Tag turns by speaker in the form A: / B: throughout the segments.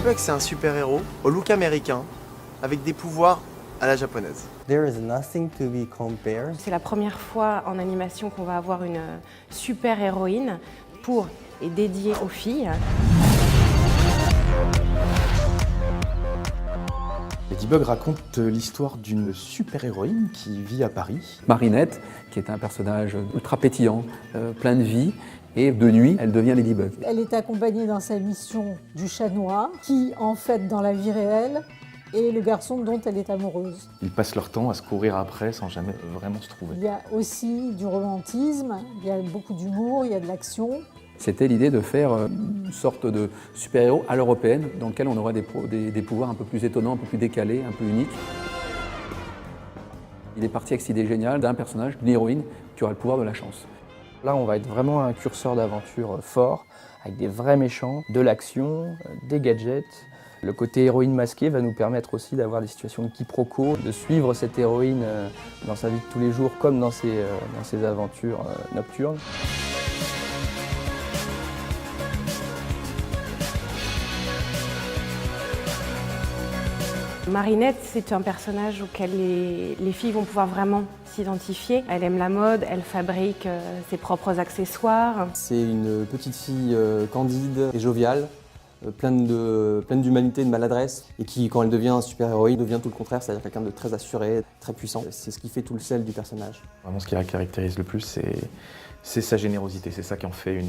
A: Ladybug, c'est un super-héros au look américain, avec des pouvoirs à la japonaise.
B: There is nothing to be compared.
C: C'est la première fois en animation qu'on va avoir une super-héroïne pour et dédiée aux filles.
D: Ladybug raconte l'histoire d'une super-héroïne qui vit à Paris.
E: Marinette, qui est un personnage ultra pétillant, plein de vie, et de nuit, elle devient Ladybug.
F: Elle est accompagnée dans sa mission du chat noir, qui, en fait, dans la vie réelle, est le garçon dont elle est amoureuse.
D: Ils passent leur temps à se courir après sans jamais vraiment se trouver.
F: Il y a aussi du romantisme, il y a beaucoup d'humour, il y a de l'action.
E: C'était l'idée de faire une sorte de super-héros à l'européenne, dans lequel on aurait des pouvoirs un peu plus étonnants, un peu plus décalés, un peu uniques. Il est parti avec cette idée géniale d'un personnage, d'une héroïne, qui aura le pouvoir de la chance.
G: Là, on va être vraiment un curseur d'aventure fort, avec des vrais méchants, de l'action, des gadgets. Le côté héroïne masquée va nous permettre aussi d'avoir des situations de quiproquo, de suivre cette héroïne dans sa vie de tous les jours, comme dans ses aventures nocturnes.
C: Marinette, c'est un personnage auquel les filles vont pouvoir vraiment s'identifier. Elle aime la mode, elle fabrique ses propres accessoires.
B: C'est une petite fille candide et joviale, pleine d'humanité et de maladresse, et qui, quand elle devient super-héroïne, devient tout le contraire, c'est-à-dire quelqu'un de très assuré, très puissant. C'est ce qui fait tout le sel du personnage.
D: Vraiment, ce qui la caractérise le plus, c'est sa générosité. C'est ça qui en fait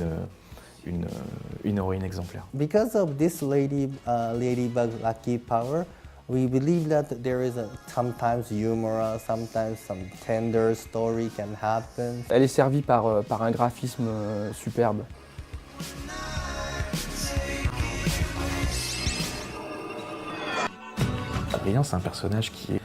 D: une héroïne exemplaire.
B: Because of this Ladybug lucky power, we believe that there is sometimes humor, sometimes some tender story can happen.
G: Elle est servie par un graphisme superbe.
D: Adrien, c'est un personnage qui est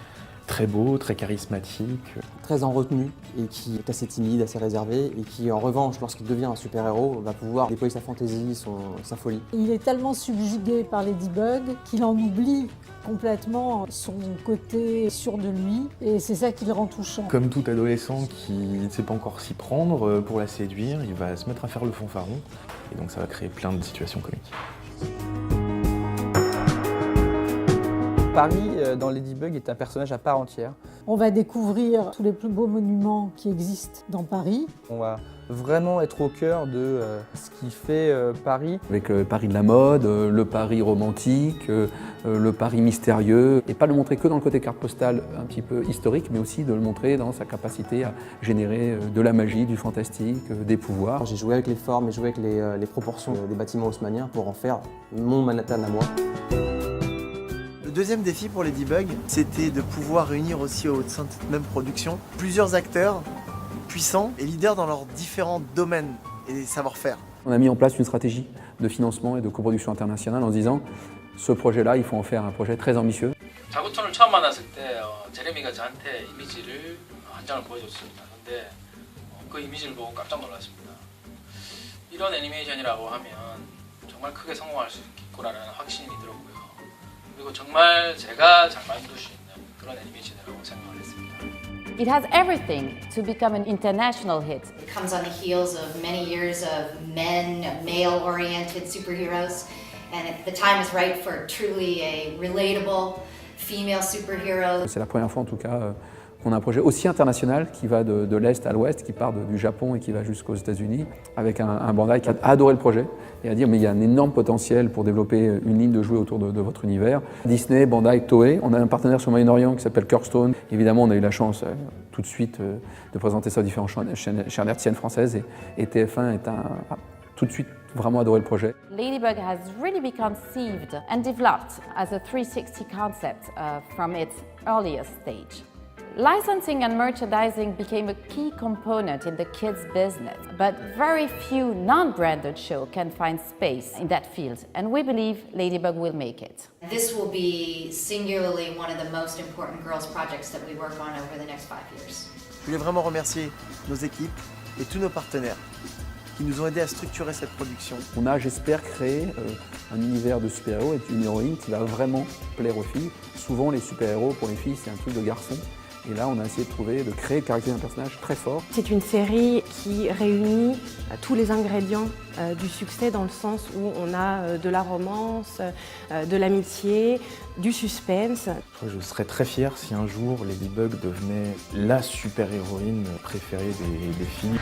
D: très beau, très charismatique.
B: Très en retenue et qui est assez timide, assez réservé et qui, en revanche, lorsqu'il devient un super-héros, va pouvoir déployer sa fantaisie, sa folie.
F: Il est tellement subjugué par Ladybug qu'il en oublie complètement son côté sûr de lui, et c'est ça qui le rend touchant.
D: Comme tout adolescent qui ne sait pas encore s'y prendre, pour la séduire, il va se mettre à faire le fanfaron. Et donc ça va créer plein de situations comiques.
G: Paris, dans Ladybug, est un personnage à part entière.
F: On va découvrir tous les plus beaux monuments qui existent dans Paris.
G: On va vraiment être au cœur de ce qui fait Paris.
E: Avec le Paris de la mode, le Paris romantique, le Paris mystérieux. Et pas le montrer que dans le côté carte postale un petit peu historique, mais aussi de le montrer dans sa capacité à générer de la magie, du fantastique, des pouvoirs.
B: J'ai joué avec les formes et joué avec les proportions des bâtiments haussmanniens pour en faire mon Manhattan à moi.
A: Le deuxième défi pour Ladybug, c'était de pouvoir réunir aussi au sein de cette même production plusieurs acteurs puissants et leaders dans leurs différents domaines et savoir-faire.
E: On a mis en place une stratégie de financement et de coproduction internationale en se disant ce projet-là, il faut en faire un projet très ambitieux.
H: 자구톤을 처음 만났을 때 제레미가 저한테 이미지를 한 장을 보여줬습니다. 근데 그 이미지를 보고 깜짝 놀랐습니다. 이런 애니메이션이라고 하면 정말 크게 성공할 수 있겠구나라는 확신이 들었고요. 그리고 정말 제가 잘 만들 수 있는 그런 애니메이션이라고 생각을 했습니다.
I: It has everything to become an international hit.
J: It comes on the heels of many years of male-oriented superheroes, and the time is right for truly a relatable female superhero.
E: C'est la première fois en tout cas qu'on a un projet aussi international qui va de l'Est à l'Ouest, qui part du Japon et qui va jusqu'aux États-Unis, avec un Bandai qui a adoré le projet et a dit mais il y a un énorme potentiel pour développer une ligne de jouets autour de votre univers. Disney, Bandai, Toei, on a un partenaire sur le Moyen-Orient qui s'appelle Kirkstone. Évidemment, on a eu la chance tout de suite de présenter ça aux différentes chaînes hertziennes françaises et TF1 a tout de suite vraiment adoré le projet.
I: Ladybug has really been conceived and developed as a 360 concept from its earliest stage. Licensing and merchandising became a key component in the kids' business, but very few non-branded shows can find space in that field, and we believe Ladybug will make it.
J: This will be singularly one of the most important girls projects that we work on over the next 5 years.
A: Je voulais vraiment remercier nos équipes et tous nos partenaires qui nous ont aidés à structurer cette production.
E: On a, j'espère, créé un univers de super-héros et d'une héroïne qui va vraiment plaire aux filles. Souvent, les super-héros, pour les filles, c'est un truc de garçon. Et là, on a essayé de créer, de caractériser un personnage très fort.
C: C'est une série qui réunit tous les ingrédients du succès dans le sens où on a de la romance, de l'amitié, du suspense.
D: Je serais très fier si un jour Ladybug devenait la super-héroïne préférée des filles.